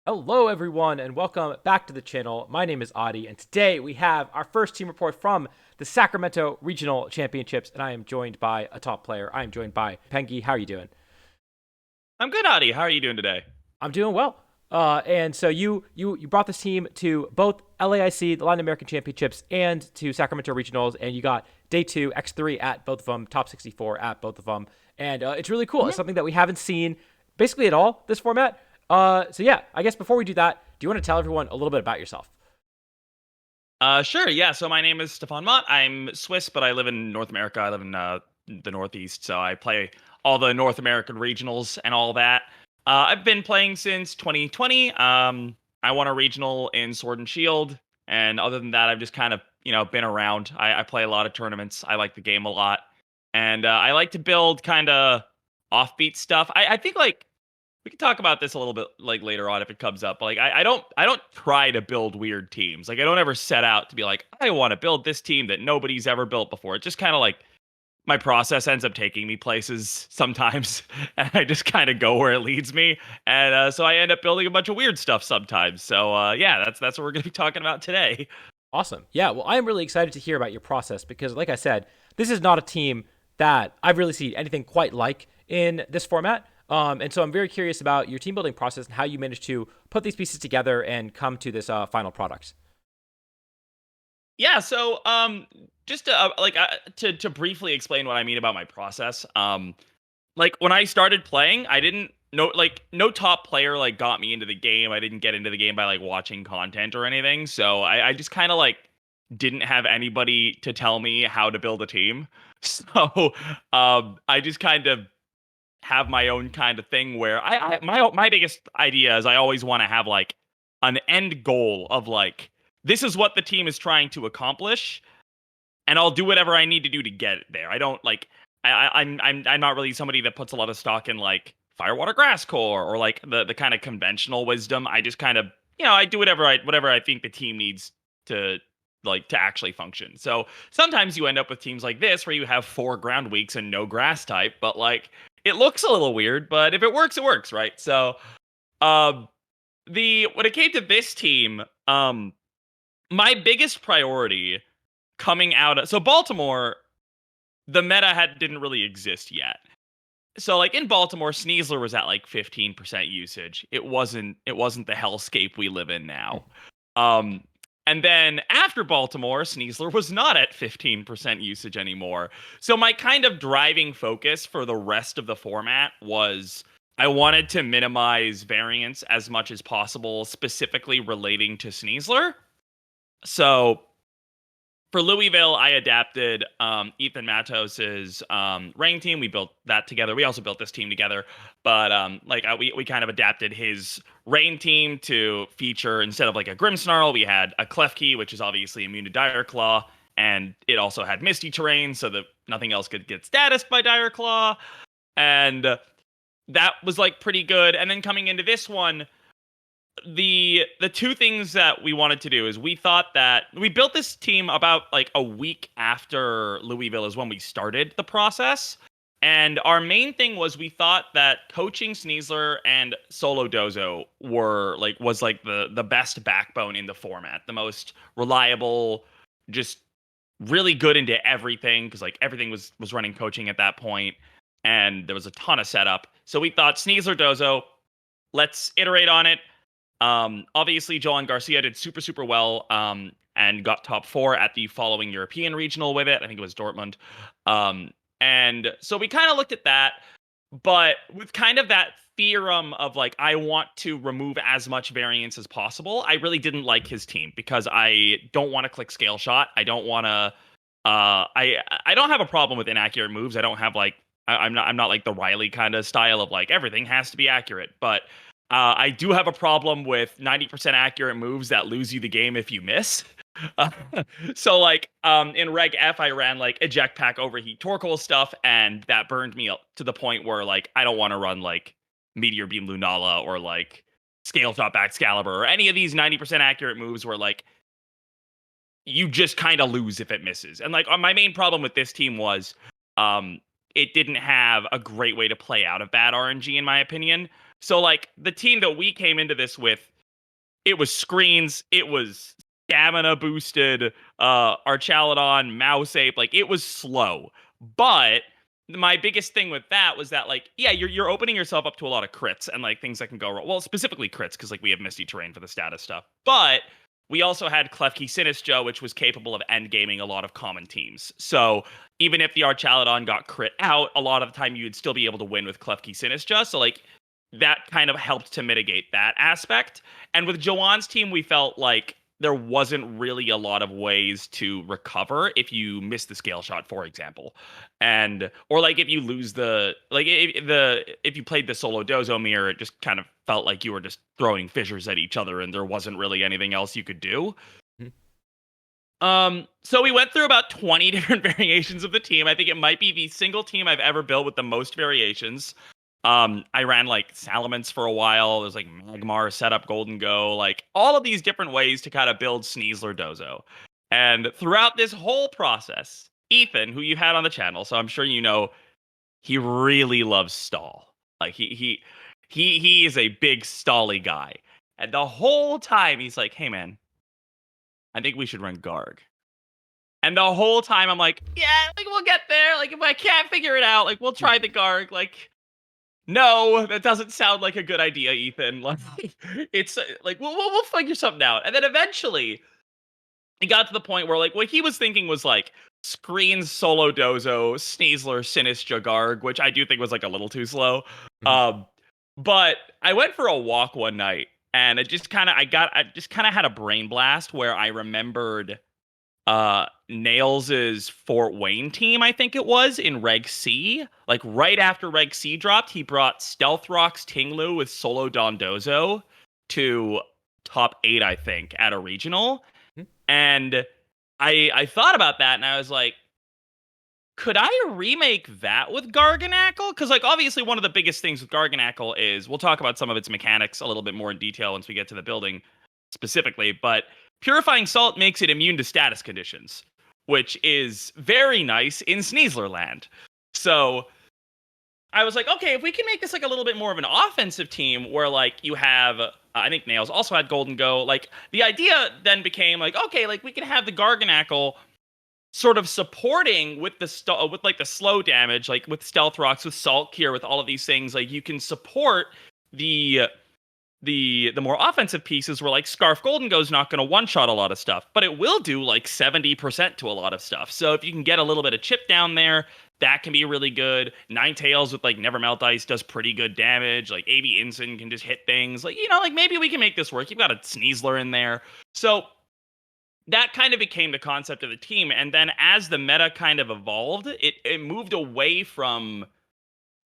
Hello, everyone, and welcome back to the channel. My name is Adi, and today we have our first team report from the Sacramento Regional Championships, and I am joined by a top player. I am joined by Pengy. How are you doing? I'm good, Adi. How are you doing today? I'm doing well. And so you brought this team to both LAIC, the Latin American Championships, and to Sacramento Regionals, and you got day two, X3 at both of them, top 64 at both of them, and it's really cool. It's Mhm. something that we haven't seen basically at all this format. So yeah, I guess before we do that, do you want to tell everyone a little bit about yourself? Sure. Yeah. So my name is Stefan Mott. I'm Swiss, but I live in North America. I live in the Northeast, so I play all the North American regionals and all that. I've been playing since 2020. I won a regional in Sword and Shield, and other than that, I've just kind of been around. I play a lot of tournaments. I like the game a lot, and I like to build kind of offbeat stuff. I think like we can talk about this a little bit like later on if it comes up. But like I don't try to build weird teams. Like I don't ever set out to be like, I want to build this team that nobody's ever built before. It just kind of like my process ends up taking me places sometimes, and I just kind of go where it leads me. And so I end up building a bunch of weird stuff sometimes. So yeah, that's what we're gonna be talking about today. Awesome. Yeah, well, I'm really excited to hear about your process because, like I said, this is not a team that I've really seen anything quite like in this format. And so I'm very curious about your team building process and how you managed to put these pieces together and come to this final product. Yeah, so just to briefly explain what I mean about my process. Like when I started playing, I didn't no top player like got me into the game. I didn't get into the game by like watching content or anything. So I just kind of like didn't have anybody to tell me how to build a team. So I just kind of have my own kind of thing where my biggest idea is I always want to have like an end goal of like this is what the team is trying to accomplish, and I'll do whatever I need to do to get it there. I don't like I'm not really somebody that puts a lot of stock in like firewater grass core or like the kind of conventional wisdom. I just kind of I do whatever I think the team needs to to actually function. So sometimes you end up with teams like this where you have four ground weeks and no grass type, but like it looks a little weird, but if it works, right? So um the when it came to this team, my biggest priority coming out of so Baltimore, the meta had didn't really exist yet. So like in Baltimore, Sneasler was at like 15% usage. It wasn't the hellscape we live in now. Um and then after Baltimore, Sneasler was not at 15% usage anymore. So my kind of driving focus for the rest of the format was I wanted to minimize variance as much as possible, specifically relating to Sneasler. So for Louisville, I adapted Ethan Matos's rain team. We built that together. We also built this team together, but we kind of adapted his rain team to feature instead of like a Grimmsnarl, we had a Klefki, which is obviously immune to Dire Claw, and it also had Misty Terrain, so that nothing else could get statused by Dire Claw, and that was like pretty good. And then coming into this one, the two things that we wanted to do is we thought that we built this team about like a week after Louisville is when we started the process. And our main thing was we thought that coaching Sneasler and Solo Dozo was like the best backbone in the format, the most reliable, just really good into everything because like everything was running coaching at that point, and there was a ton of setup. So we thought Sneasler Dozo, let's iterate on it. Obviously, Joan Garcia did super, super well and got top four at the following European regional with it. I think it was Dortmund. Um, and so we kind of looked at that, but with kind of that theorem of like, I want to remove as much variance as possible. I really didn't like his team because I don't want to click scale shot. I don't want to. I don't have a problem with inaccurate moves. I don't have like I'm not like the Riley kind of style of like everything has to be accurate, but I do have a problem with 90% accurate moves that lose you the game if you miss. Uh, so like in Reg F, I ran like eject pack overheat Torkoal stuff, and that burned me up to the point where like I don't want to run like Meteor Beam Lunala or like Scale Shot Excalibur or any of these 90% accurate moves where like you just kind of lose if it misses. And like my main problem with this team was um it didn't have a great way to play out of bad RNG in my opinion. So like the team that we came into this with, it was screens, it was stamina boosted, Archaludon, Mouse Ape, like it was slow. But my biggest thing with that was that like, yeah, you're opening yourself up to a lot of crits and like things that can go wrong. Well, specifically crits, because like we have Misty Terrain for the status stuff. But we also had Klefki Sinistcha, which was capable of endgaming a lot of common teams. So even if the Archaludon got crit out, a lot of the time you'd still be able to win with Klefki Sinistcha. So like that kind of helped to mitigate that aspect. And with Joanne's team, we felt like there wasn't really a lot of ways to recover if you miss the scale shot, for example, and or like if you lose the like if you played the solo dozo mirror, it just kind of felt like you were just throwing fissures at each other, and there wasn't really anything else you could do. So we went through about 20 different variations of the team. I think it might be the single team I've ever built with the most variations. I ran like Salamence for a while. There's like Magmar, Setup, Golden Go, like all of these different ways to kind of build Sneasler Dozo. And throughout this whole process, Ethan, who you had on the channel, so I'm sure you know, he really loves stall. Like he is a big stally guy. And the whole time he's like, "Hey man, I think we should run Garg." And the whole time I'm like, "Yeah, like we'll get there. Like if I can't figure it out, like we'll try the Garg." Like no, that doesn't sound like a good idea, Ethan. Like it's like we'll figure something out. And then eventually it got to the point where like what he was thinking was like screens solo dozo, Sneasler, Sinistcha, Garg, which I do think was like a little too slow. Um, but I went for a walk one night and it just kind of I just kind of had a brain blast where I remembered Nails's Fort Wayne team, I think it was, in Reg C. Like right after Reg C dropped, he brought Stealth Rock's Tinglu with Solo Dondozo to top 8, I think, at a regional. And I thought about that and I was like, could I remake that with Garganacl? Because like obviously one of the biggest things with Garganacl is we'll talk about some of its mechanics a little bit more in detail once we get to the building specifically, but Purifying Salt makes it immune to status conditions, which is very nice in Sneasler land. So I was like, okay, if we can make this like a little bit more of an offensive team where like you have, I think Nails also had Golden Go. Like the idea then became like, okay, like we can have the Garganacl sort of supporting with the with like the slow damage, like with Stealth Rocks, with Salt Cure, with all of these things. Like you can support the the more offensive pieces where like Scarf Golden Go is not going to one shot a lot of stuff, but it will do like 70% to a lot of stuff. So if you can get a little bit of chip down there, that can be really good. Ninetales with like Never Melt Ice does pretty good damage. Like AB Ensign can just hit things. Like, you know, like maybe we can make this work. You've got a Sneasler in there. So that kind of became the concept of the team. And then as the meta kind of evolved, it moved away from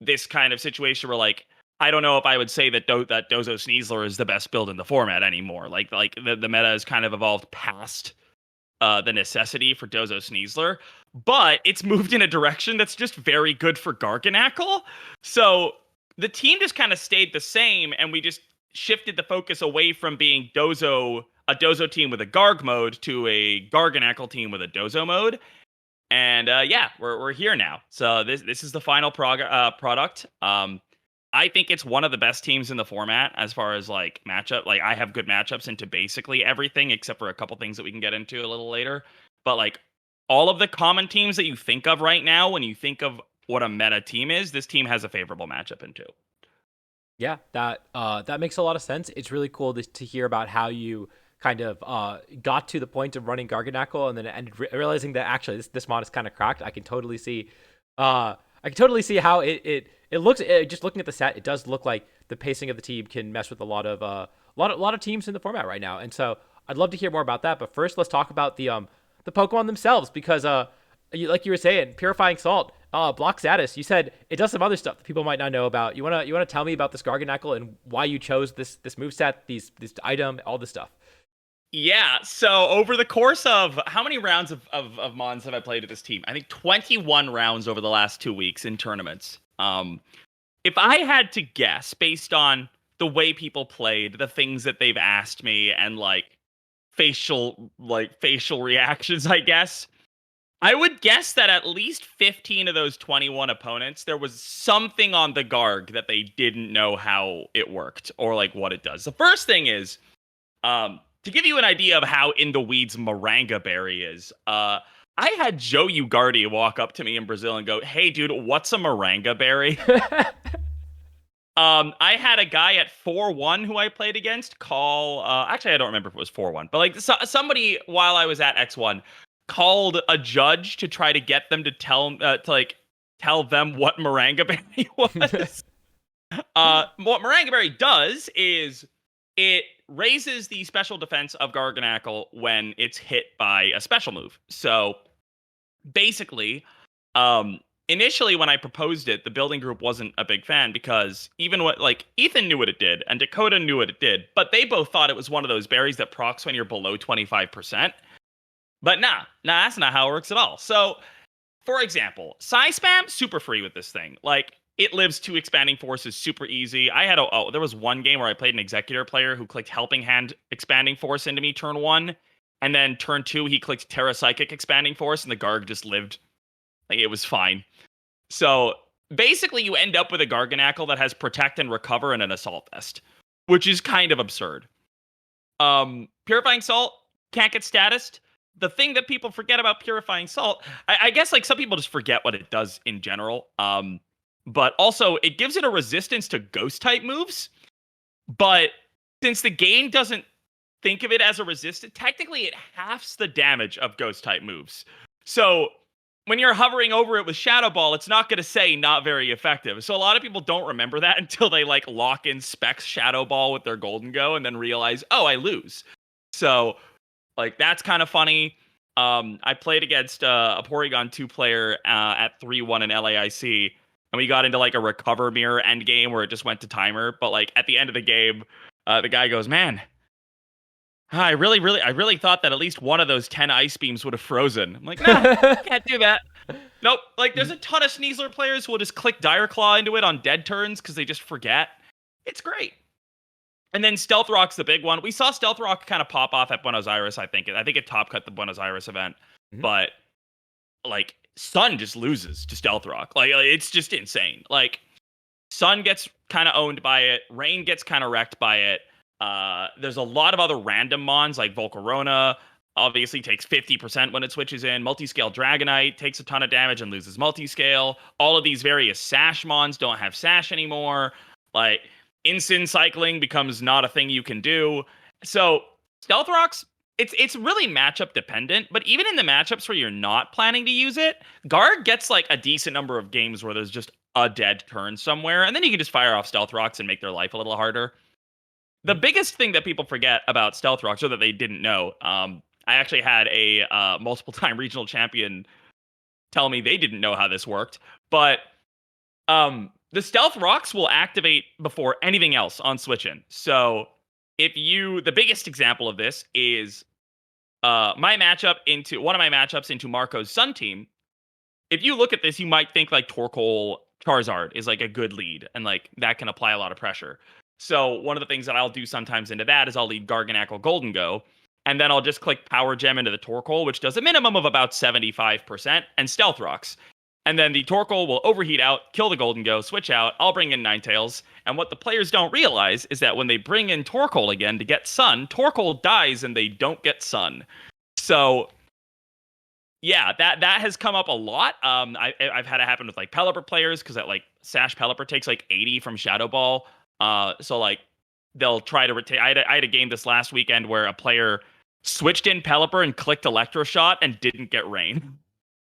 this kind of situation where like I don't know if I would say that that Dozo Sneasler is the best build in the format anymore. Like the meta has kind of evolved past the necessity for Dozo Sneasler, but it's moved in a direction that's just very good for Garganacl. So the team just kind of stayed the same, and we just shifted the focus away from being a Dozo team with a Garg mode to a Garganacl team with a Dozo mode. And yeah, we're here now. So this is the final product. I think it's one of the best teams in the format as far as like matchup. Like I have good matchups into basically everything except for a couple things that we can get into a little later. But like all of the common teams that you think of right now when you think of what a meta team is, this team has a favorable matchup into. Yeah, that makes a lot of sense. It's really cool to hear about how you kind of got to the point of running Garganacl and then ended realizing that actually this mod is kind of cracked. I can totally see how it looks. Just looking at the set, it does look like the pacing of the team can mess with a lot of teams in the format right now. And so I'd love to hear more about that. But first, let's talk about the Pokemon themselves because like you were saying, Purifying Salt. Block status. You said it does some other stuff that people might not know about. You wanna tell me about this Garganacl and why you chose this moveset, this item, all this stuff. Yeah, so over the course of how many rounds of Mons have I played with this team? I think 21 rounds over the last 2 weeks in tournaments. If I had to guess based on the way people played, the things that they've asked me, and like facial reactions, I guess I would guess that at least 15 of those 21 opponents, there was something on the Garg that they didn't know how it worked or like what it does. The first thing is, to give you an idea of how in the weeds Maranga Berry is, I had Joe Ugardi walk up to me in Brazil and go, "Hey, dude, what's a Maranga Berry?" I had a guy at 4-1 who I played against call. Actually, I don't remember if it was 4-1, but like somebody while I was at X1 called a judge to try to get them to tell them what Maranga Berry was. What Maranga Berry does is it raises the special defense of Garganacl when it's hit by a special move. So basically, initially when I proposed it, the building group wasn't a big fan because even what like Ethan knew what it did and Dakota knew what it did, but they both thought it was one of those berries that procs when you're below 25%. But nah, that's not how it works at all. So, for example, Psy Spam, super free with this thing. Like, it lives 2 expanding forces super easy. I had there was one game where I played an executor player who clicked Helping Hand expanding force into me turn 1, and then turn 2 he clicked Terra Psychic expanding force, and the Garg just lived. Like, it was fine. So basically, you end up with a Garganacl that has Protect and Recover and an Assault Vest, which is kind of absurd. Purifying Salt can't get statused. The thing that people forget about Purifying Salt, I guess like some people just forget what it does in general. But also it gives it a resistance to ghost type moves. But since the game doesn't think of it as a resistance, technically it halves the damage of ghost type moves. So when you're hovering over it with Shadow Ball, it's not going to say not very effective. So a lot of people don't remember that until they like lock in Specs Shadow Ball with their Golden Go and then realize, oh, I lose. So like that's kind of funny. I played against a Porygon 2 player at 3-1 in LAIC, and we got into like a recover mirror end game where it just went to timer. But like at the end of the game, the guy goes, "Man, I really thought that at least one of those 10 ice beams would have frozen." I'm like, "Nah, can't do that." Nope. Like there's a ton of Sneasler players who will just click Dire Claw into it on dead turns because they just forget. It's great. And then Stealth Rock's the big one. We saw Stealth Rock kind of pop off at Buenos Aires, I think. I think it top cut the Buenos Aires event. Mhm. But like Sun just loses to Stealth Rock. Like it's just insane. Like Sun gets kind of owned by it. Rain gets kind of wrecked by it. There's a lot of other random mons like Volcarona. Obviously takes 50% when it switches in. Multiscale Dragonite takes a ton of damage and loses multiscale. All of these various Sash mons don't have Sash anymore. Like Instant cycling becomes not a thing you can do. So Stealth Rocks, it's really matchup dependent, but even in the matchups where you're not planning to use it, Guard gets like a decent number of games where there's just a dead turn somewhere, and then you can just fire off Stealth Rocks and make their life a little harder. The biggest thing that people forget about Stealth Rocks, or that they didn't know, I actually had a multiple time regional champion tell me they didn't know how this worked, but the Stealth Rocks will activate before anything else on switch in. So the biggest example of this is one of my matchups into Marco's Sun team. If you look at this, you might think like Torkoal Charizard is like a good lead, and like that can apply a lot of pressure. So one of the things that I'll do sometimes into that is I'll lead Garganacl Golden Go, and then I'll just click Power Gem into the Torkoal, which does a minimum of about 75%, and Stealth Rocks. And then the Torkoal will overheat out, kill the Golden Go, switch out, I'll bring in Ninetales. And what the players don't realize is that when they bring in Torkoal again to get Sun, Torkoal dies and they don't get Sun. So yeah, that has come up a lot. I've had it happen with like Pelipper players because that like Sash Pelipper takes like 80 from Shadow Ball. So like they'll try to retain. I had a game this last weekend where a player switched in Pelipper and clicked Electroshock and didn't get Rain.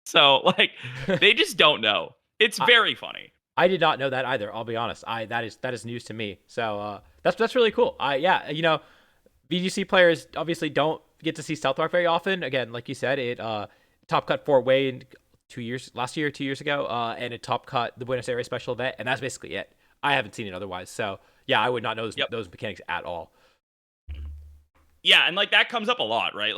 So like they just don't know. It's very funny. I did not know that either. I'll be honest. That is news to me. So that's really cool. VGC players obviously don't get to see Stealth Rock very often. Again, like you said, it top cut Fort Wayne 2 years ago, and it top cut the Buenos Aires special event, and that's basically it. I haven't seen it otherwise. So yeah, I would not know those mechanics at all. Yeah, and like that comes up a lot, right?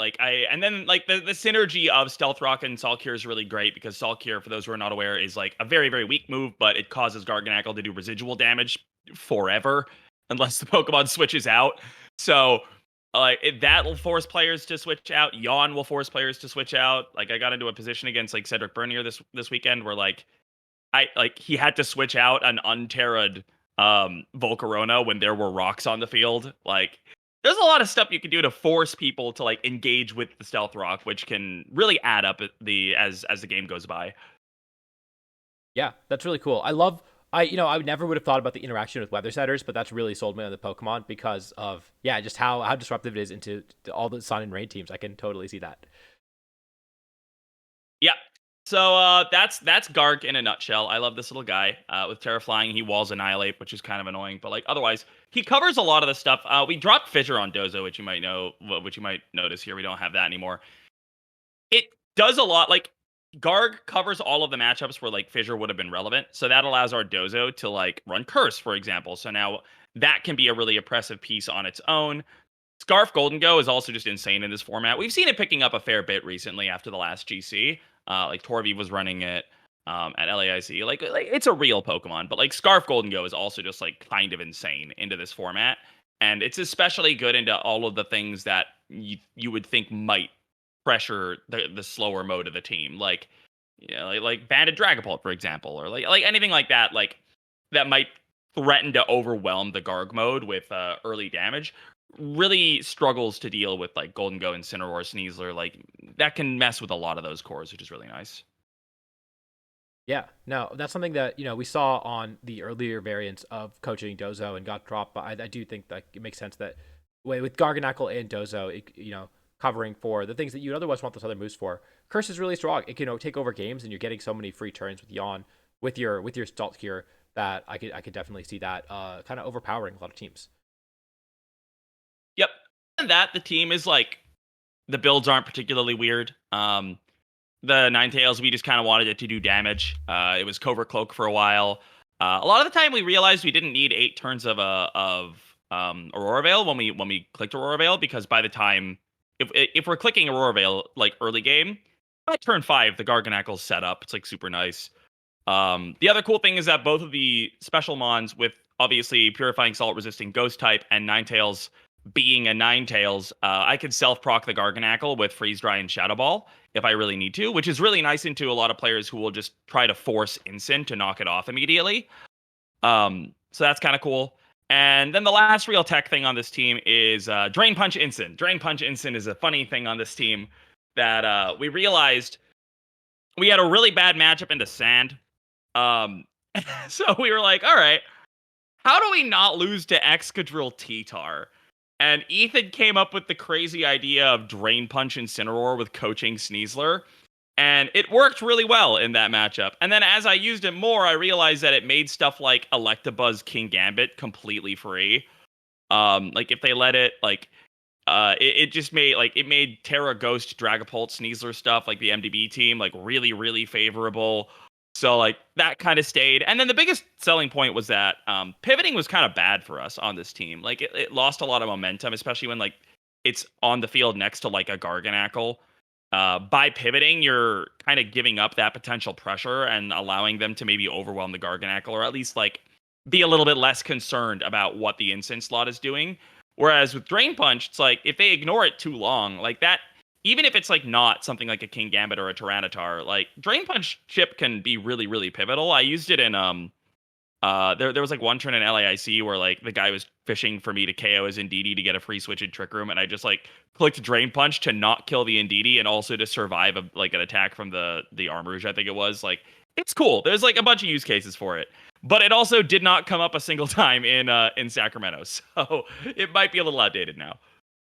And then like the synergy of Stealth Rock and Saltcure is really great because Saltcure, for those who are not aware, is like a very, very weak move, but it causes Garganacl to do residual damage forever unless the Pokemon switches out. So That'll force players to switch out. Yawn will force players to switch out. Like I got into a position against like Cedric Bernier this weekend where like he had to switch out an unterra'd Volcarona when there were rocks on the field. Like there's a lot of stuff you can do to force people to like engage with the stealth rock, which can really add up as the game goes by. Yeah, that's really cool. I never would have thought about the interaction with weather setters, but that's really sold me on the Pokemon because of just how disruptive it is into all the sun and rain teams. I can totally see that. Yeah. So that's Garg in a nutshell. I love this little guy. With Terra Flying, he walls Annihilate, which is kind of annoying, but like otherwise, he covers a lot of the stuff. We dropped Fissure on Dozo, which you might notice here. We don't have that anymore. It does a lot. Like Garg covers all of the matchups where like Fissure would have been relevant. So that allows our Dozo to like run Curse, for example. So now that can be a really oppressive piece on its own. Scarf Golden Go is also just insane in this format. We've seen it picking up a fair bit recently after the last GC. Like Torvi was running it at LAIC. Like it's a real Pokemon, but like Scarf Golden Go is also just like kind of insane into this format, and it's especially good into all of the things that you would think might pressure the slower mode of the team, like like Banded Dragapult, for example, or like anything like that, like that might threaten to overwhelm the Garg mode with early damage. Really struggles to deal with like Golden Go, Incineroar, Sneasler. Like that can mess with a lot of those cores, which is really nice. Yeah, no, that's something that we saw on the earlier variants of coaching Dozo and got dropped. But I do think that it makes sense that with Garganacl and Dozo, covering for the things that you'd otherwise want those other moves for. Curse is really strong. It can take over games, and you're getting so many free turns with Yawn with your Stalt here that I could definitely see that kind of overpowering a lot of teams. Yep. And that the team is like the builds aren't particularly weird. The Ninetales, we just kind of wanted it to do damage. It was Covert Cloak for a while. A lot of the time, we realized we didn't need 8 turns of Aurora Veil when we clicked Aurora Veil, because by the time if we're clicking Aurora Veil like early game, by turn 5 the Garganacl's set up. It's like super nice. The other cool thing is that both of the special mons, with obviously Purifying Salt resisting Ghost type and Ninetales being a Ninetales, I could self-proc the Garganacl with Freeze Dry and Shadow Ball if I really need to, which is really nice into a lot of players who will just try to force Incin to knock it off immediately. So that's kind of cool. And then the last real tech thing on this team is Drain Punch Incin. Drain Punch Incin is a funny thing on this team that we realized we had a really bad matchup into Sand. So we were like, all right, how do we not lose to Excadrill T-Tar? And Ethan came up with the crazy idea of Drain Punch Incineroar with coaching Sneasler. And it worked really well in that matchup. And then as I used it more, I realized that it made stuff like Electabuzz King Gambit completely free. Like if they let it, like it just made it made Terra Ghost Dragapult Sneasler stuff, like the MDB team, like really, really favorable. So like that kind of stayed. And then the biggest selling point was that pivoting was kind of bad for us on this team. Like it lost a lot of momentum, especially when like it's on the field next to like a Garganacl. By pivoting, you're kind of giving up that potential pressure and allowing them to maybe overwhelm the Garganacl, or at least like be a little bit less concerned about what the instant slot is doing. Whereas with Drain Punch, it's like if they ignore it too long, like that, even if it's like not something like a King Gambit or a Tyranitar, like Drain Punch chip can be really, really pivotal. I used it in there was like one turn in LAIC where like the guy was fishing for me to KO his Indeedee to get a free switch in Trick Room, and I just like clicked Drain Punch to not kill the Indeedee and also to survive like an attack from the Armourouge, I think it was. Like it's cool. There's like a bunch of use cases for it. But it also did not come up a single time in Sacramento. So it might be a little outdated now.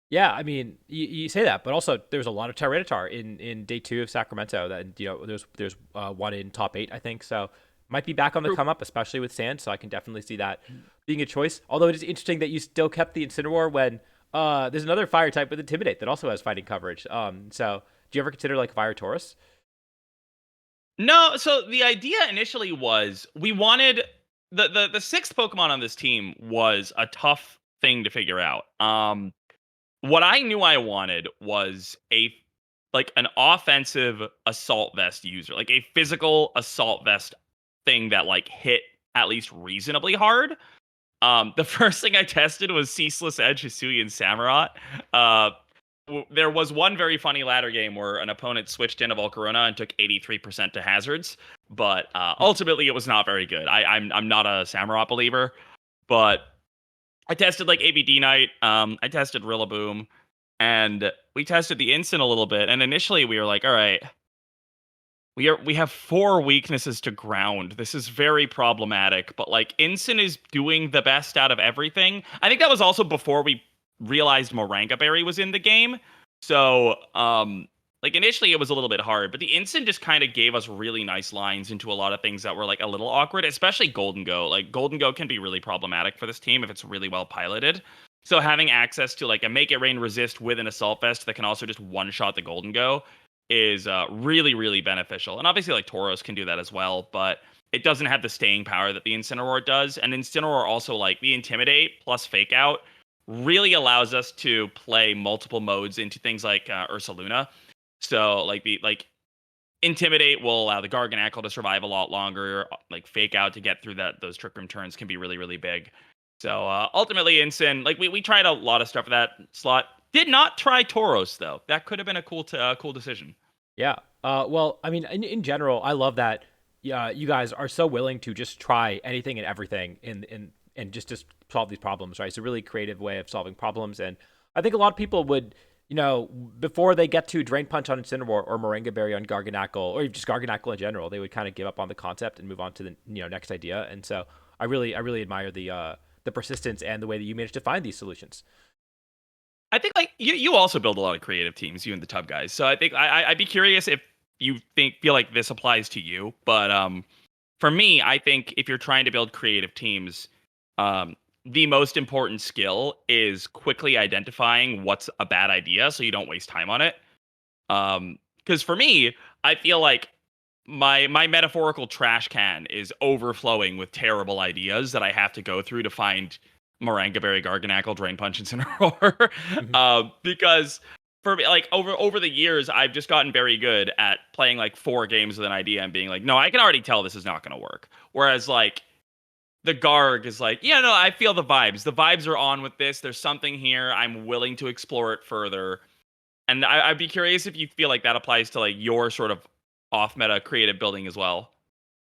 Yeah, I mean, you say that, but also there's a lot of Tyranitar in day 2 of Sacramento. That there's one in top 8, I think. So might be back on the come up, especially with Sand. So I can definitely see that being a choice. Although it is interesting that you still kept the Incineroar when there's another fire type with Intimidate that also has fighting coverage. So do you ever consider like Fire Taurus? No, so the idea initially was we wanted the sixth Pokemon on this team was a tough thing to figure out. What I knew I wanted was an offensive assault vest user, like a physical assault vest thing that like hit at least reasonably hard. The first thing I tested was Ceaseless Edge, Hisuian Samurott. Uh, there was one very funny ladder game where an opponent switched into Volcarona and took 83% to hazards, but ultimately it was not very good. I'm not a Samurott believer, but I tested like ABD Knight. I tested Rillaboom, and we tested the Instant a little bit. And initially we were like, all right, we have four weaknesses to ground. This is very problematic, but like Instant is doing the best out of everything. I think that was also before we realized Maranga Berry was in the game. So like initially it was a little bit hard, but the Instant just kind of gave us really nice lines into a lot of things that were like a little awkward, especially Golden Go. Like Golden Go can be really problematic for this team if it's really well piloted. So having access to like a Make It Rain resist with an Assault Vest that can also just one shot the Golden Go is really, really beneficial. And obviously, like Tauros can do that as well, but it doesn't have the staying power that the Incineroar does. And Incineroar also, like the Intimidate plus Fake Out, really allows us to play multiple modes into things like Ursaluna. So, like Intimidate will allow the Garganacl to survive a lot longer. Like Fake Out to get through those Trick Room turns can be really, really big. So ultimately, Incin, like we tried a lot of stuff for that slot. Did not try Tauros though. That could have been a cool decision. Yeah. Well, I mean, in general, I love that. Yeah, you guys are so willing to just try anything and everything and just solve these problems, right? It's a really creative way of solving problems, and I think a lot of people would, before they get to Drain Punch on Incineroar or Moringa Berry on Garganacl or just Garganacl in general, they would kind of give up on the concept and move on to the next idea. And so I really admire the persistence and the way that you managed to find these solutions. I think like you also build a lot of creative teams, you and the Tub guys. So I think I'd be curious if you feel like this applies to you. But for me, I think if you're trying to build creative teams, the most important skill is quickly identifying what's a bad idea, so you don't waste time on it. Because for me, I feel like my metaphorical trash can is overflowing with terrible ideas that I have to go through to find Maranga Berry, Garganacl, Drain Punch, and Incineroar. Because for me, like over the years, I've just gotten very good at playing like four games with an idea and being like, no, I can already tell this is not going to work. Whereas like the Garg is like, yeah, no, I feel the vibes. The vibes are on with this. There's something here. I'm willing to explore it further. And I'd be curious if you feel like that applies to like your sort of off meta creative building as well.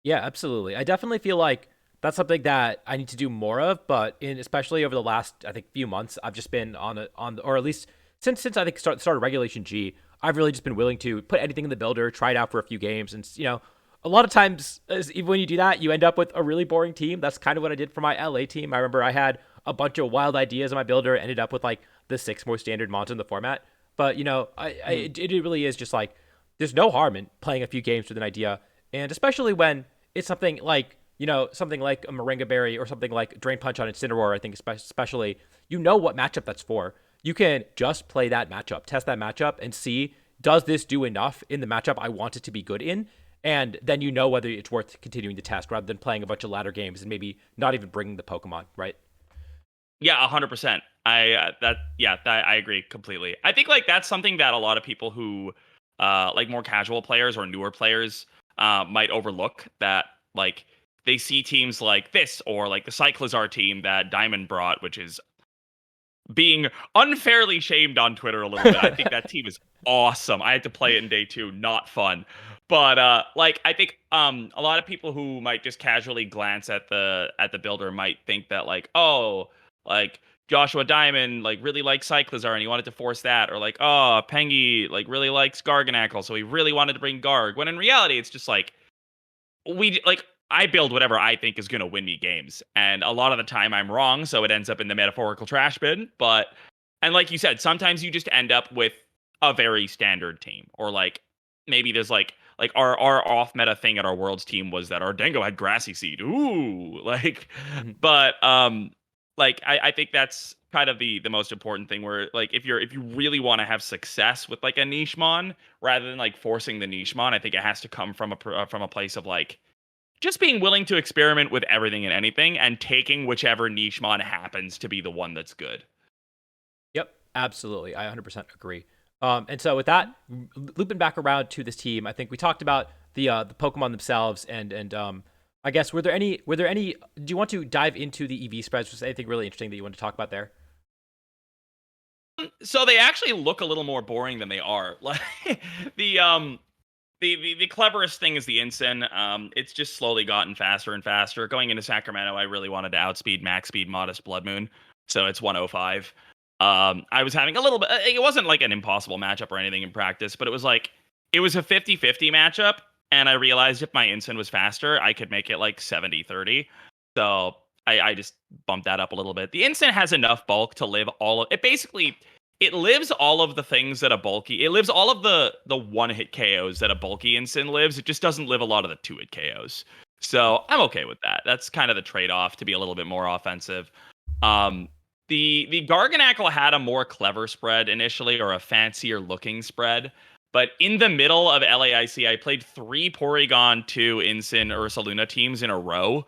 Yeah, absolutely. I definitely feel like that's something that I need to do more of, but especially over the last I think few months, I've just been or at least since I think started Regulation G, I've really just been willing to put anything in the builder, try it out for a few games, and a lot of times even when you do that, you end up with a really boring team. That's kind of what I did for my LA team. I remember I had a bunch of wild ideas in my builder, ended up with like the six most standard mons in the format. But it really is just like there's no harm in playing a few games with an idea, and especially when it's something like something like a Moringa Berry or something like Drain Punch on Incineroar. I think especially what matchup that's for. You can just play that matchup, test that matchup, and see does this do enough in the matchup I want it to be good in, and then whether it's worth continuing to test rather than playing a bunch of ladder games and maybe not even bringing the Pokemon, right? Yeah, 100%. I agree completely. I think like that's something that a lot of people who like more casual players or newer players might overlook, that like they see teams like this or like the Cyclizar team that Diamond brought, which is being unfairly shamed on Twitter a little bit. I think that team is awesome. I had to play it in day 2, not fun. But like I think a lot of people who might just casually glance at the builder might think that like, oh, like Joshua Diamond like really likes Cyclizar and he wanted to force that, or like, oh, Pengy like really likes Garganacl, so he really wanted to bring Garg. When in reality, it's just like I build whatever I think is going to win me games. And a lot of the time I'm wrong, so it ends up in the metaphorical trash bin. And like you said, sometimes you just end up with a very standard team. Or like, maybe there's like our off meta thing at our Worlds team was that our Dango had Grassy Seed. Ooh, like, but, like, I think that's kind of the most important thing, where like if you really want to have success with like a niche mon rather than like forcing the niche mon, I think it has to come from a place of like just being willing to experiment with everything and anything and taking whichever niche mon happens to be the one that's good. Yep, absolutely. I 100% agree. And so with that, looping back around to this team, I think we talked about the Pokemon themselves and I guess were there any do you want to dive into the EV spreads? Was there anything really interesting that you want to talk about there? So they actually look a little more boring than they are. Like the um the cleverest thing is the ensign. It's just slowly gotten faster and faster. Going into Sacramento, I really wanted to outspeed max speed Modest Blood Moon, so it's 105. I was having a little bit. It wasn't like an impossible matchup or anything in practice, but it was a 50-50 matchup, and I realized if my ensign was faster, I could make it like 70-30. So I just bumped that up a little bit. The ensign has enough bulk to live all of it. Basically, it lives all of the things that a bulky. It lives all of the one hit KOs that a bulky ensign lives. It just doesn't live a lot of the 2 hit KOs. So I'm okay with that. That's kind of the trade off to be a little bit more offensive. Um, the Garganacl had a more clever spread initially, or a fancier looking spread. But in the middle of LAIC, I played 3 Porygon 2 Ensign Ursaluna teams in a row.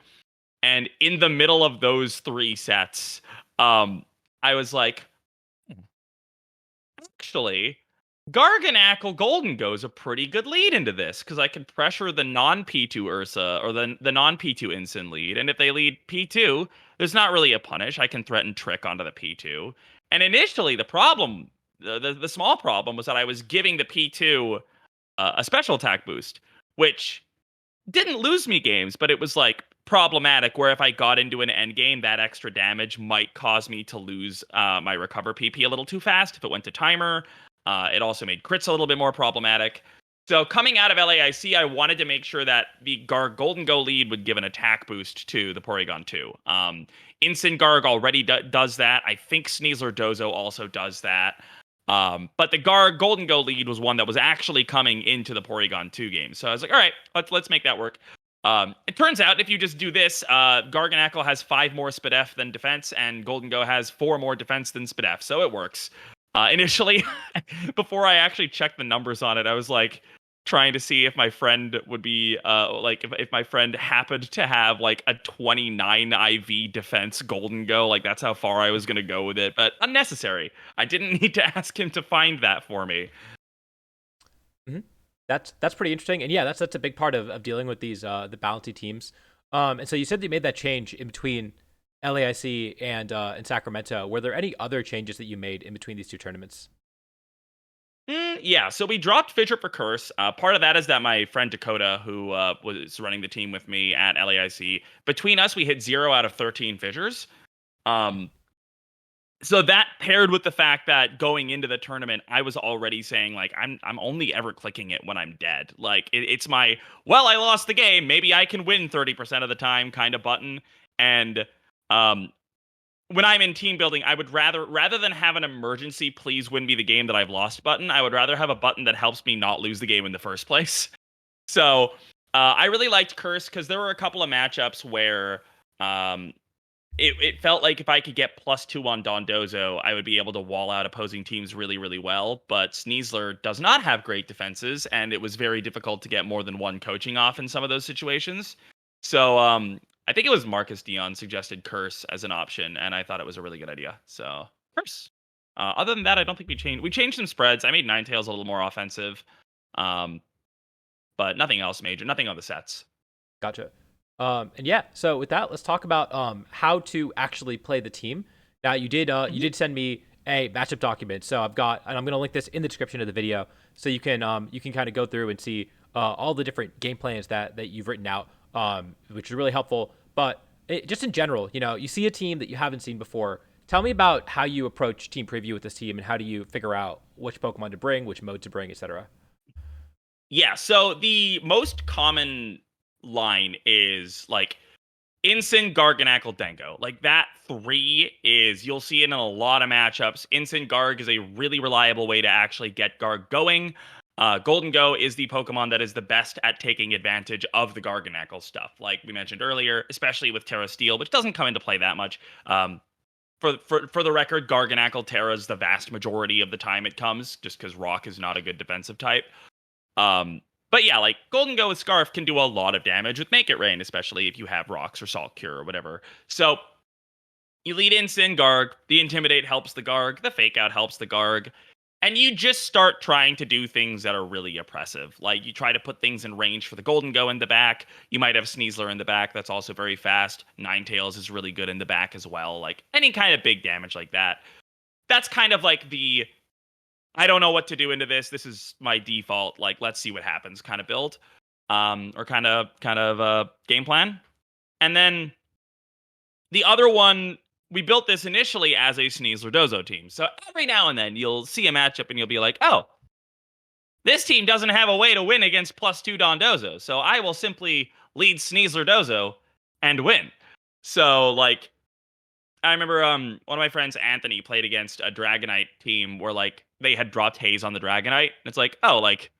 And in the middle of those 3 sets, I was like, actually, Garganacl Golden goes a pretty good lead into this because I can pressure the non P2 Ursa or the non P2 Ensign lead. And if they lead P2, there's not really a punish. I can threaten Trick onto the P2. And initially, the small problem was that I was giving the P2 a special attack boost, which didn't lose me games, but it was like problematic where if I got into an end game, that extra damage might cause me to lose my recover PP a little too fast if it went to timer. It also made crits a little bit more problematic. So coming out of LAIC, I wanted to make sure that the Garg Golden Go lead would give an attack boost to the Porygon 2. Instant Garg already does that. I think Sneasler Dozo also does that. But the Garg Golden Go lead was one that was actually coming into the Porygon 2 game. So I was like, all right, let's make that work. It turns out if you just do this, Garganacl has 5 more Spadef than defense, and Golden Go has 4 more defense than Spadef, so it works. Initially, before I actually checked the numbers on it, I was like trying to see if my friend would be like if my friend happened to have like a 29 IV defense Golden Go, like that's how far I was gonna go with it, but unnecessary. I didn't need to ask him to find that for me. Hmm. That's pretty interesting, and yeah, that's a big part of dealing with these the bounty teams. And so you said that you made that change in between LAIC and Sacramento. Were there any other changes that you made in between these two tournaments? Yeah, so we dropped Fissure for Curse. Part of that is that my friend Dakota, who was running the team with me at LAIC, between us, we hit 0 out of 13 fissures. Um, so that paired with the fact that going into the tournament, I was already saying like I'm only ever clicking it when I'm dead. Like it's my well, I lost the game, maybe I can win 30% of the time kind of button. And um, when I'm in team building, I would rather than have an emergency please win me the game that I've lost button, I would rather have a button that helps me not lose the game in the first place. So I really liked Curse because there were a couple of matchups where um, it felt like if I could get +2 on Dondozo, I would be able to wall out opposing teams really, really well. But Sneasler does not have great defenses, and it was very difficult to get more than one coaching off in some of those situations. So I think it was Marcus Dion suggested Curse as an option, and I thought it was a really good idea. So Curse. Other than that, I don't think we changed. We changed some spreads. I made Ninetales a little more offensive, um, but nothing else major. Nothing on the sets. Gotcha. And yeah, so with that, let's talk about how to actually play the team. Now you did send me a matchup document, so I've got, and I'm gonna link this in the description of the video, so you can kind of go through and see all the different game plans that you've written out, which is really helpful. But just in general, you see a team that you haven't seen before. Tell me about how you approach team preview with this team, and how do you figure out which Pokemon to bring, which mode to bring, etc. Yeah, so the most common line is like Instant Garganacl Dengo. Like that 3 is you'll see it in a lot of matchups. Instant Garg is a really reliable way to actually get Garg going. Golden Go is the Pokemon that is the best at taking advantage of the Garganacl stuff, like we mentioned earlier, especially with Terra Steel, which doesn't come into play that much. For the record, Garganacl Terra is the vast majority of the time it comes, just because Rock is not a good defensive type. But yeah, like Golden Go with Scarf can do a lot of damage with Make It Rain, especially if you have rocks or Salt Cure or whatever. So you lead in Sin Garg, the Intimidate helps the Garg, the Fake Out helps the Garg. And you just start trying to do things that are really oppressive. Like you try to put things in range for the Golden Go in the back. You might have Sneasler in the back. That's also very fast. Ninetales is really good in the back as well. Like any kind of big damage like that. That's kind of like the I don't know what to do into this. This is my default. Like let's see what happens kind of build, or kind of game plan. And then the other one, we built this initially as a Sneasler Dozo team. So every now and then you'll see a matchup and you'll be like, oh, this team doesn't have a way to win against +2 Dondozo. So I will simply lead Sneasler Dozo and win. So like I remember one of my friends, Anthony, played against a Dragonite team where like they had dropped Haze on the Dragonite. It's like, oh, like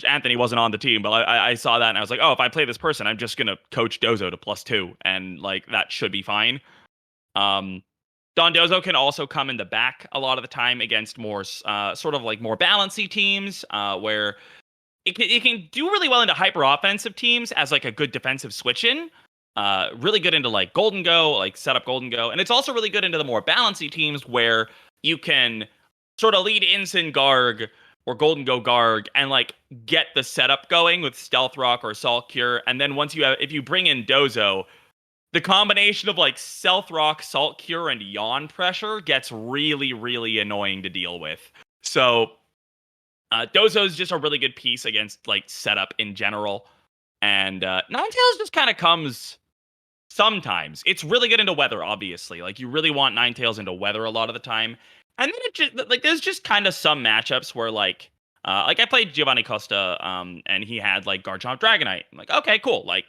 Anthony wasn't on the team, but I saw that and I was like, oh, if I play this person, I'm just gonna coach Dozo to +2, and like that should be fine. Don Dozo can also come in the back a lot of the time against more sort of like more balancy teams, where it can do really well into hyper offensive teams as like a good defensive switch in. Really good into like Golden Go, like setup Golden Go, and it's also really good into the more balancy teams where you can sort of lead Ensign Garg or Golden Go Garg and like get the setup going with Stealth Rock or Salt Cure, and then once you have, if you bring in Dozo, the combination of like Stealth Rock, Salt Cure, and Yawn Pressure gets really, really annoying to deal with. So Dozo is just a really good piece against like setup in general, and Ninetales just kind of comes sometimes. It's really good into weather, obviously. Like you really want Ninetales into weather a lot of the time. And then it just like there's just kind of some matchups where like I played Giovanni Costa and he had like Garchomp Dragonite. I'm like, okay, cool. Like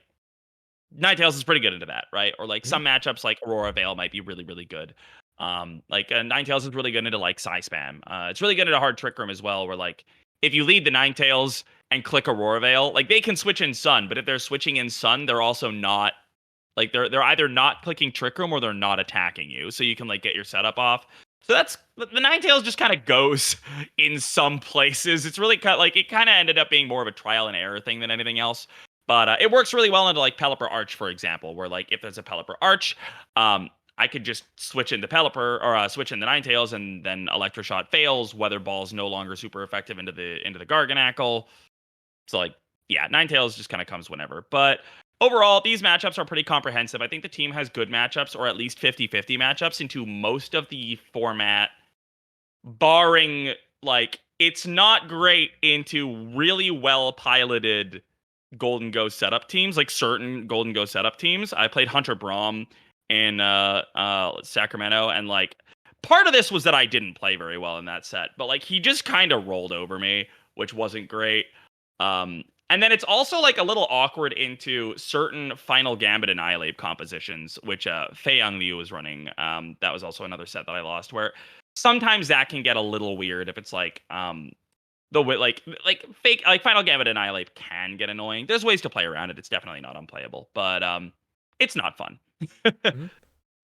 Ninetales is pretty good into that, right? Or like Mhm. some matchups like Aurora Veil might be really, really good. Like Ninetales is really good into like Psy Spam. It's really good into Hard Trick Room as well, where like if you lead the Ninetales and click Aurora Veil, like they can switch in Sun, but if they're switching in Sun, they're also not like they're either not clicking Trick Room or they're not attacking you. So you can like get your setup off. So that's the Ninetales just kind of goes in some places. It's really kind like it kind of ended up being more of a trial and error thing than anything else. But it works really well into like Pelipper Arch, for example, where like if there's a Pelipper Arch, I could just switch into Pelipper or switch into Ninetales, and then Electroshot fails. Weather Ball's no longer super effective into the Garganacl. So like yeah, Ninetales just kind of comes whenever. But overall, these matchups are pretty comprehensive. I think the team has good matchups, or at least 50-50 matchups into most of the format, barring like it's not great into really well piloted Golden Go setup teams, like certain Golden Go setup teams. I played Hunter Braum in Sacramento, and like part of this was that I didn't play very well in that set, but like he just kind of rolled over me, which wasn't great. And then it's also like a little awkward into certain Final Gambit Annihilate compositions, which Fei Yang Liu was running. That was also another set that I lost, where sometimes that can get a little weird if it's like the way like fake like Final Gambit Annihilate can get annoying. There's ways to play around it. It's definitely not unplayable, but it's not fun. Mhm.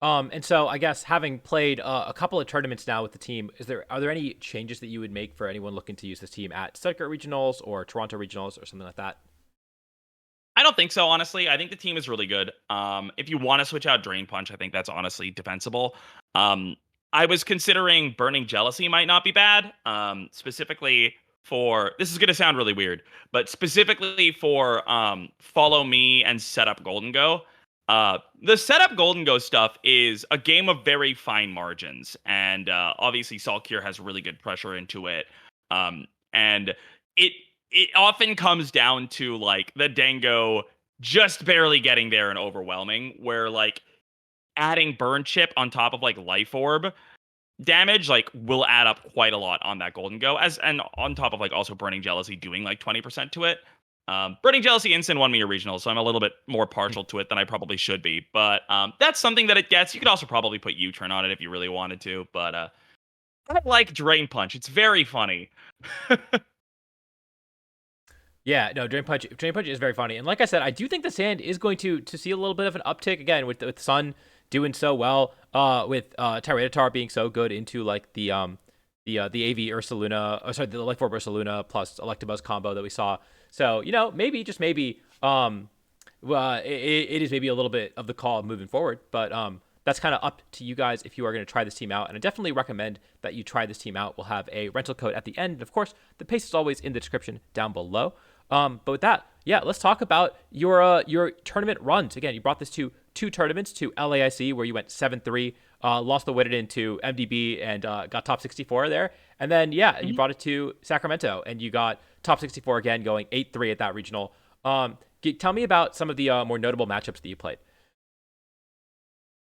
And so I guess having played a couple of tournaments now with the team, are there any changes that you would make for anyone looking to use this team at Stuttgart Regionals or Toronto Regionals or something like that? I don't think so, honestly. I think the team is really good. If you want to switch out Drain Punch, I think that's honestly defensible. I was considering Burning Jealousy might not be bad. Specifically for this is gonna sound really weird, but specifically for Follow Me and Setup Golden Go. The Setup Golden Go stuff is a game of very fine margins, and obviously Salt Cure has really good pressure into it. And it often comes down to like the Dango just barely getting there and overwhelming, where like adding burn chip on top of like life orb damage like will add up quite a lot on that Golden Go, as and on top of like also burning jealousy doing like 20% to it. Burning jealousy instant won me a regional, so I'm a little bit more partial to it than I probably should be, but that's something that it gets. You could also probably put U-turn on it if you really wanted to, but I like Drain Punch. It's very funny. Yeah, no, Drain Punch is very funny, and like I said, I do think the Sand is going to see a little bit of an uptick again with Sun doing so well, with Tyranitar being so good into like the AV Ursaluna, sorry, the Life Orb Ursaluna plus Electabuzz combo that we saw. So maybe just maybe, it is maybe a little bit of the call moving forward, but that's kind of up to you guys if you are going to try this team out. And I definitely recommend that you try this team out. We'll have a rental code at the end. And of course, the pace is always in the description down below. But with that, yeah, let's talk about your tournament runs. Again, you brought this to 2 tournaments, to LAIC, where you went 7-3, lost the Witted into MDB and got top 64 there. And then, yeah, you brought it to Sacramento and you got top 64 again, going 8-3 at that regional. Tell me about some of the more notable matchups that you played.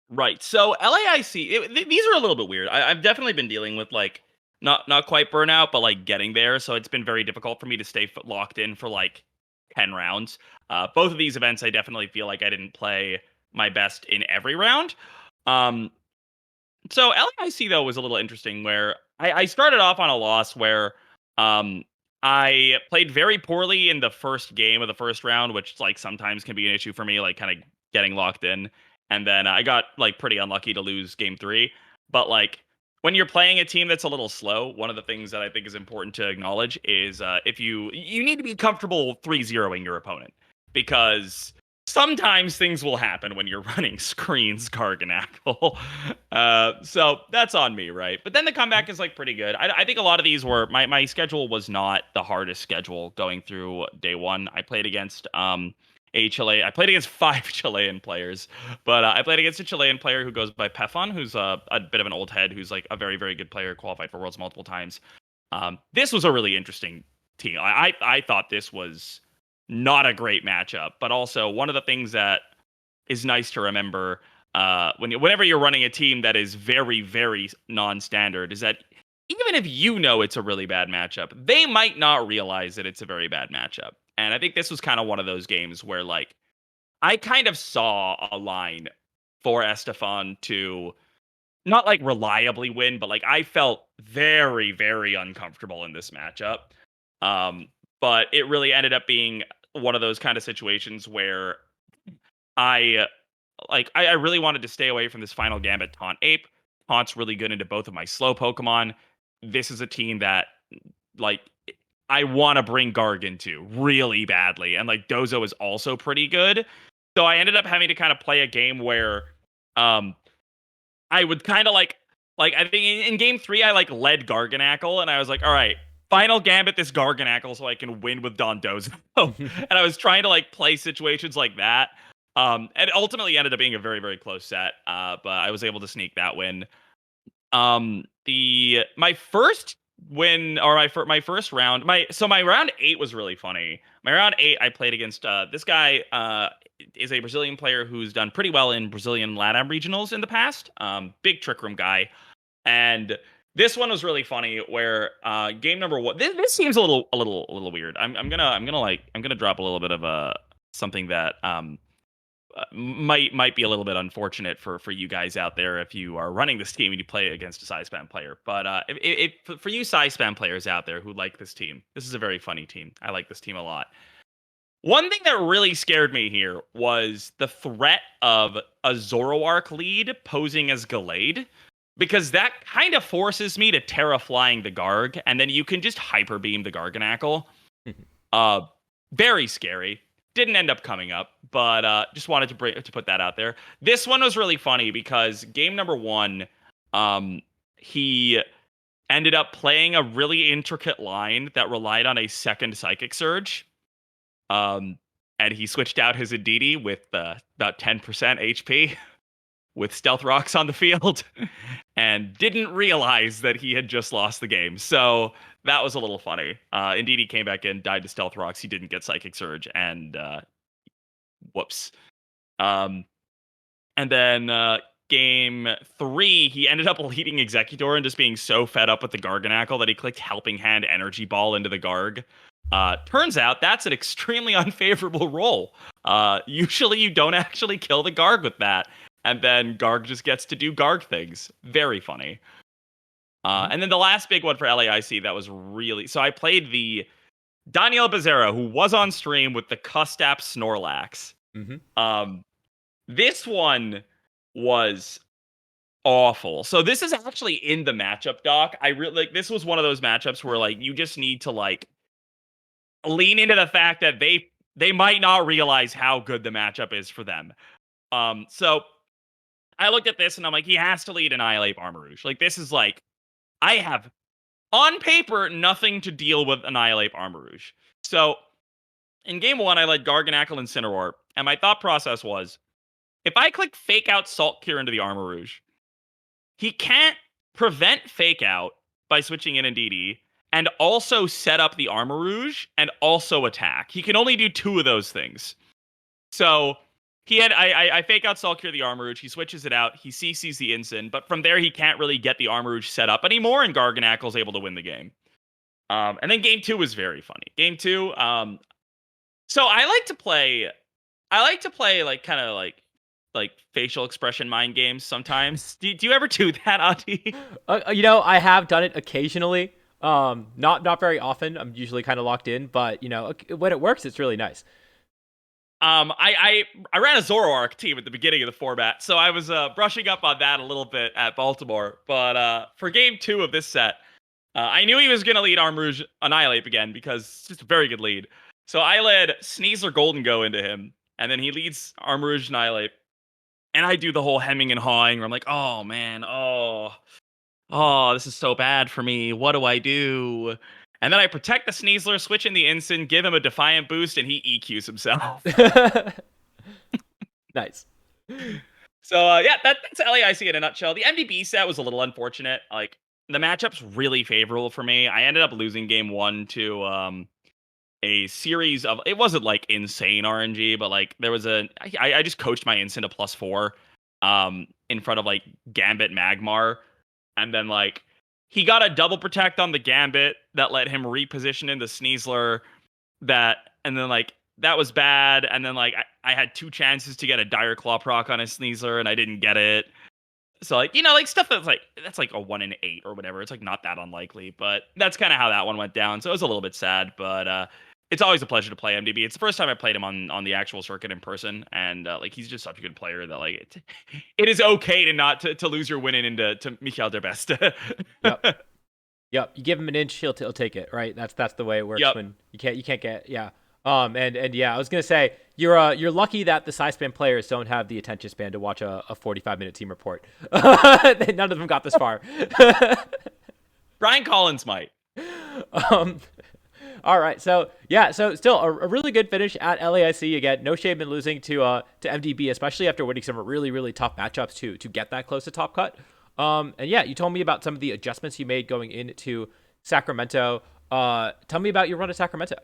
Right. So LAIC, these are a little bit weird. I've definitely been dealing with like not quite burnout, but like getting there. So it's been very difficult for me to stay locked in for like 10 rounds. Both of these events, I definitely feel like I didn't play my best in every round. Um, so LAIC though was a little interesting where I started off on a loss where um I played very poorly in the first game of the first round, which like sometimes can be an issue for me, like kind of getting locked in. And then I got like pretty unlucky to lose game 3. But like when you're playing a team that's a little slow, one of the things that I think is important to acknowledge is if you need to be comfortable 3-0ing your opponent, because sometimes things will happen when you're running screens Garganacl. So that's on me, right? But then the comeback is like pretty good. I think a lot of these were my schedule was not the hardest schedule going through day 1. I played against I played against 5 Chilean players, but I played against a Chilean player who goes by Pefon, who's a bit of an old head, who's like a very, very good player, qualified for Worlds multiple times. This was a really interesting team. I thought this was not a great matchup, but also one of the things that is nice to remember whenever you're running a team that is very, very non-standard is that even if you know it's a really bad matchup, they might not realize that it's a very bad matchup. And I think this was kind of one of those games where like I kind of saw a line for Estefan to not like reliably win, but like I felt very, very uncomfortable in this matchup. Um, but it really ended up being one of those kind of situations where I really wanted to stay away from this final Gambit Taunt Ape. Taunt's really good into both of my slow Pokemon. This is a team that like I want to bring Gargan to really badly, and like Dozo is also pretty good. So I ended up having to kind of play a game where um I would kind of like I think in game 3 I like led Garganacl and I was like, all right, final Gambit this Garganacl so I can win with Don Dozo. And I was trying to like play situations like that. And ultimately ended up being a very, very close set. But I was able to sneak that win. The my first win or my first round, my round 8 was really funny. My round 8 I played against this guy is a Brazilian player who's done pretty well in Brazilian LATAM regionals in the past. Big trick room guy. And this one was really funny where game number 1 this seems a little weird. I'm gonna drop a little bit of something that might be a little bit unfortunate for you guys out there if you are running this team and you play against a size spam player. But for you size spam players out there who like this team, this is a very funny team. I like this team a lot. One thing that really scared me here was the threat of a Zoroark lead posing as Gallade, because that kind of forces me to Terra Flying the Garg, and then you can just Hyper Beam the Garganacl. Very scary. Didn't end up coming up, but just wanted to put that out there. This one was really funny because game number 1, he ended up playing a really intricate line that relied on a second Psychic Surge. And he switched out his Indeedee with about 10% HP with Stealth Rocks on the field and didn't realize that he had just lost the game. So that was a little funny. Indeedee came back in, died to Stealth Rocks. He didn't get Psychic Surge, and whoops. And then game 3, he ended up leading Executor and just being so fed up with the Garganacl that he clicked Helping Hand Energy Ball into the Garg. Turns out that's an extremely unfavorable roll. Usually you don't actually kill the Garg with that. And then Garg just gets to do Garg things. Very funny. And then the last big one for LAIC that was really... So I played the Daniel Bezerra, who was on stream with the Custap Snorlax. This one was awful. So this is actually in the matchup doc. I really like this was one of those matchups where like you just need to like lean into the fact that they might not realize how good the matchup is for them. So I looked at this and I'm like, he has to lead Annihilate Armor Rouge. Like, this is like, I have, on paper, nothing to deal with Annihilate Armor Rouge. So, in game 1, I led Garganacl and Cineroar, and my thought process was, if I click Fake Out Salt Cure into the Armor Rouge, he can't prevent Fake Out by switching in DD, and also set up the Armor Rouge, and also attack. He can only do 2 of those things. So he had I fake out Salt Cure the Armor Rouge. He switches it out. He CCs the Ensign, but from there he can't really get the Armor Rouge set up anymore, and Garganacl's able to win the game. And then game 2 was very funny. Game 2, so I like to play like kind of like facial expression mind games sometimes. Do you ever do that, Adi? I have done it occasionally. Not very often. I'm usually kind of locked in, but when it works, it's really nice. I ran a Zoroark team at the beginning of the format, so I was brushing up on that a little bit at Baltimore. But for game 2 of this set, I knew he was going to lead Armor Rouge Annihilate again because it's just a very good lead. So I led Sneasler Golden Go into him, and then he leads Armor Rouge Annihilate. And I do the whole hemming and hawing where I'm like, oh man, this is so bad for me. What do I do? And then I protect the Sneasler, switch in the Ensign, give him a Defiant boost, and he EQs himself. Nice. So yeah, that's LAIC in a nutshell. The MDB set was a little unfortunate. Like, the matchup's really favorable for me. I ended up losing game 1 to a series of, it wasn't like insane RNG, but like there was I just coached my Ensign to +4 in front of like Gambit Magmar, and then like he got a double protect on the Gambit that let him reposition in the Sneasler, and then like that was bad, and then like I had 2 chances to get a Dire Claw proc on a Sneasler and I didn't get it. So like, like stuff that's like a 1 in 8 or whatever. It's like not that unlikely, but that's kind of how that one went down. So it was a little bit sad, but it's always a pleasure to play MDB. It's the first time I played him on the actual circuit in person, and like he's just such a good player that like it is okay to not to lose your winning into to Michael Der Best. Yep. Yep. You give him an inch, he'll take it. Right. That's the way it works. Yep. When you can't get and yeah, I was gonna say you're lucky that the side span players don't have the attention span to watch a 45-minute team report. None of them got this far. Brian Collins might. All right, so still a really good finish at LAIC again. No shame in losing to MDB, especially after winning some really really tough matchups to get that close to top cut. And yeah, you told me about some of the adjustments you made going into Sacramento. Tell me about your run at Sacramento.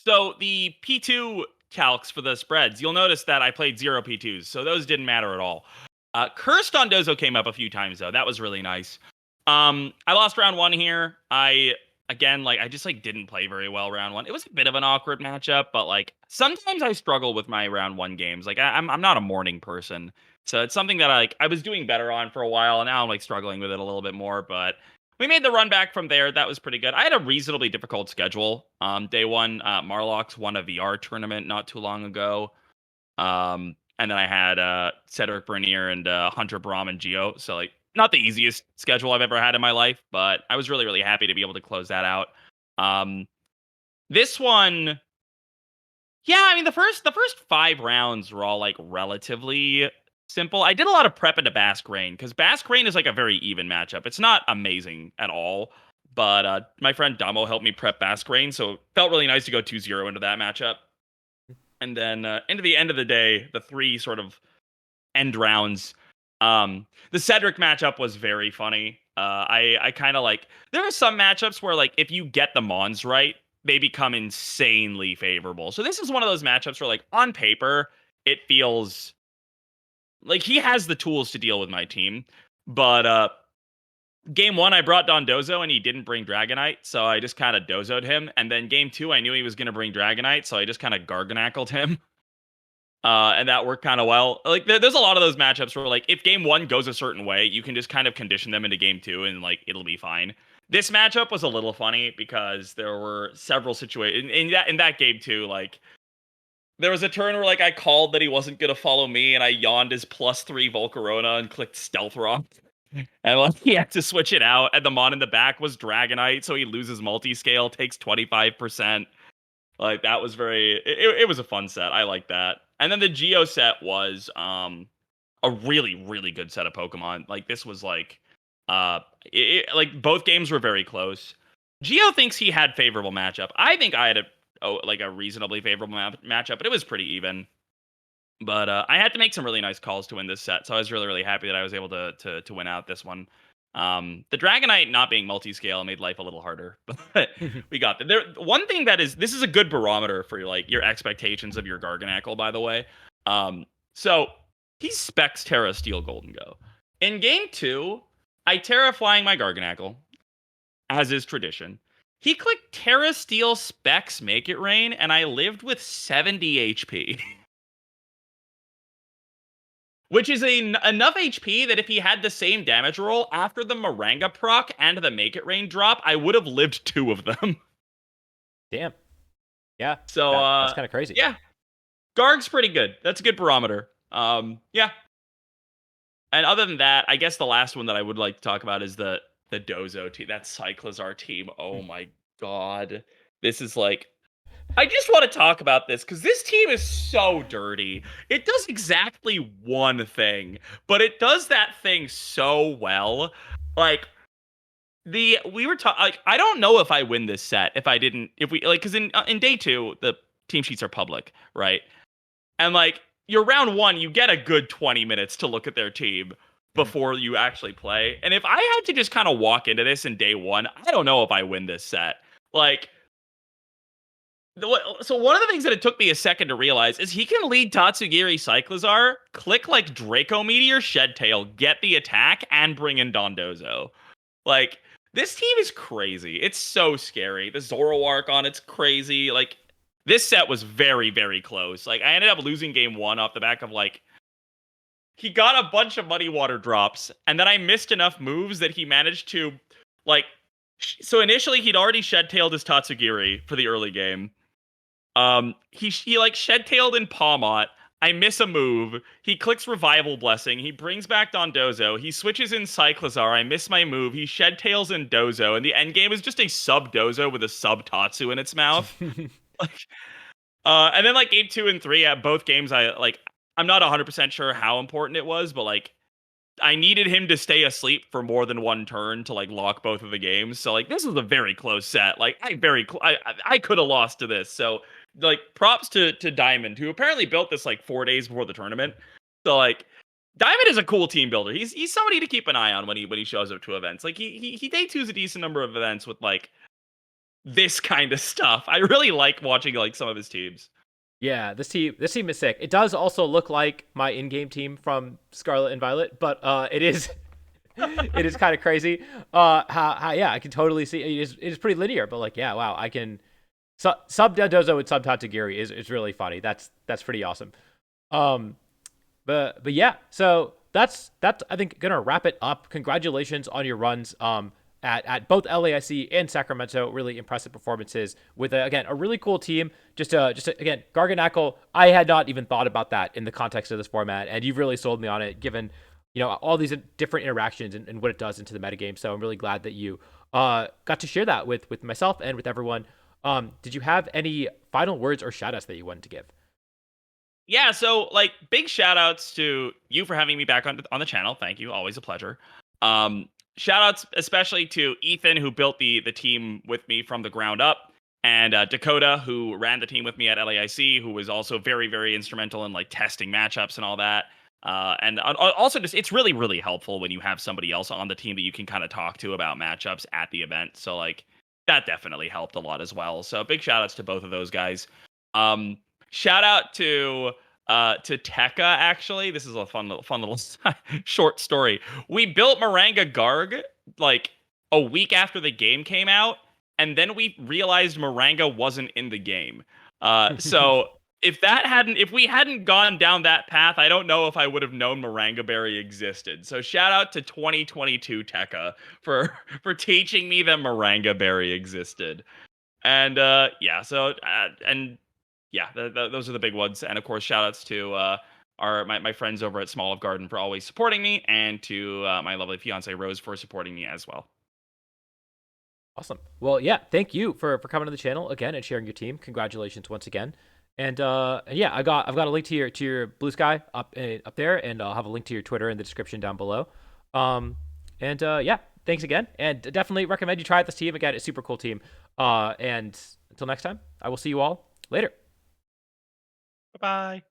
So the P2 calcs for the spreads, you'll notice that I played 0 P2s, so those didn't matter at all. Cursed on Dozo came up a few times though. That was really nice. I lost round 1 here. I just like didn't play very well round 1. It was a bit of an awkward matchup, but like sometimes I struggle with my round 1 games. Like I'm not a morning person, so it's something that I was doing better on for a while, and now I'm like struggling with it a little bit more. But we made the run back from there. That was pretty good. I had a reasonably difficult schedule. Day 1, Marlox won a VR tournament not too long ago. And then I had Cedric Bernier and Hunter Brahm and Geo. So like not the easiest schedule I've ever had in my life, but I was really, really happy to be able to close that out. This one, yeah, I mean the first 5 rounds were all like relatively simple. I did a lot of prep into Basque Rain because Basque Rain is like a very even matchup. It's not amazing at all, but my friend Damo helped me prep Basque Rain, so it felt really nice to go 2-0 into that matchup. And then into the end of the day, the 3 sort of end rounds. The Cedric matchup was very funny. I kind of like, there are some matchups where like if you get the Mons right, they become insanely favorable. So this is one of those matchups where like on paper, it feels like he has the tools to deal with my team. But game 1, I brought Dondozo and he didn't bring Dragonite, so I just kind of dozoed him. And then game 2, I knew he was going to bring Dragonite, so I just kind of Garganacled him. And that worked kind of well. Like there's a lot of those matchups where like if game 1 goes a certain way, you can just kind of condition them into game 2 and like it'll be fine. This matchup was a little funny because there were several situations in that game too. Like there was a turn where like I called that he wasn't gonna follow me, and I yawned his +3 Volcarona and clicked Stealth Rock. And like he had to switch it out, and the mon in the back was Dragonite, so he loses multi-scale, takes 25%. Like that was it was a fun set. I like that. And then the Geo set was a really, really good set of Pokemon. Like this was like, like both games were very close. Geo thinks he had favorable matchup. I think I had a reasonably favorable matchup, but it was pretty even. But I had to make some really nice calls to win this set, so I was really, really happy that I was able to win out this one. The Dragonite not being multi-scale made life a little harder, but we got there. One thing this is a good barometer for like your expectations of your Garganacl, by the way. So he specs Terra Steel Golden Go. In game 2, I Terra flying my Garganacl, as is tradition. He clicked Terra Steel specs Make It Rain, and I lived with 70 HP. Which is enough HP that if he had the same damage roll after the Maranga proc and the Make It Rain drop, I would have lived 2 of them. Damn. Yeah. So that's kind of crazy. Yeah. Garg's pretty good. That's a good barometer. Yeah. And other than that, I guess the last one that I would like to talk about is the Dozo team. That Cyclizar team. Oh my god. This is like, I just want to talk about this because this team is so dirty. It does exactly one thing, but it does that thing so well. Like we were talking. Like I don't know if I win this set if we like because in day 2 the team sheets are public, right? And like your round 1, you get a good 20 minutes to look at their team before you actually play. And if I had to just kind of walk into this in day 1, I don't know if I win this set. Like. So one of the things that it took me a second to realize is he can lead Tatsugiri Cyclizar, click like Draco Meteor, Shed Tail, get the attack, and bring in Dondozo. Like, this team is crazy. It's so scary. The Zoroark on it's crazy. Like, this set was very, very close. Like, I ended up losing game 1 off the back of like, he got a bunch of Muddy Water drops, and then I missed enough moves that he managed to, like, so initially he'd already Shed Tailed his Tatsugiri for the early game. He like Shed Tailed in Pawmot. I miss a move. He clicks Revival Blessing. He brings back Dondozo. He switches in Cyclizar. I miss my move. He Shed Tails in Dozo. And the end game is just a sub Dozo with a sub Tatsu in its mouth. Like, and then like game 2 and 3 at both games, I'm not 100% sure how important it was, but like I needed him to stay asleep for more than one turn to like lock both of the games. So like this was a very close set. Like I could have lost to this. So like props to Diamond, who apparently built this like 4 days before the tournament. So like Diamond is a cool team builder. He's somebody to keep an eye on when he shows up to events. Like he day twos a decent number of events with like this kind of stuff. I really like watching like some of his teams. Yeah, this team is sick. It does also look like my in-game team from Scarlet and Violet, but it is it is kind of crazy. How yeah, I can totally see it is pretty linear, but like yeah, wow, I can sub Dozo and sub Tatsugiri is really funny. That's pretty awesome. But yeah, so that's I think gonna wrap it up. Congratulations on your runs. At both LAIC and Sacramento, really impressive performances with again a really cool team. Just again, Garganacl. I had not even thought about that in the context of this format, and you've really sold me on it, given all these different interactions and what it does into the metagame. So I'm really glad that you got to share that with myself and with everyone. Did you have any final words or shout outs that you wanted to give? Yeah, so like big shout outs to you for having me back on the channel. Thank you, always a pleasure. Shout outs especially to Ethan, who built the team with me from the ground up, and Dakota, who ran the team with me at LAIC, who was also very, very instrumental in like testing matchups and all that. And also just it's really, really helpful when you have somebody else on the team that you can kind of talk to about matchups at the event. So like that definitely helped a lot as well. So big shout outs to both of those guys. Shout out to Tekka, actually. This is a fun little short story. We built Maranga Garg like a week after the game came out, and then we realized Maranga wasn't in the game. So if we hadn't gone down that path, I don't know if I would have known Maranga Berry existed. So shout out to 2022 Tekka for teaching me that Maranga Berry existed. And those are the big ones. And of course, shout outs to my friends over at Small of Garden for always supporting me, and to my lovely fiance Rose for supporting me as well. Awesome. Well, yeah, thank you for coming to the channel again and sharing your team. Congratulations once again. And yeah, I've got a link to your Blue Sky up there, and I'll have a link to your Twitter in the description down below. Um, and yeah, thanks again, and definitely recommend you try out this team again. It's a super cool team. And until next time, I will see you all later. Bye bye.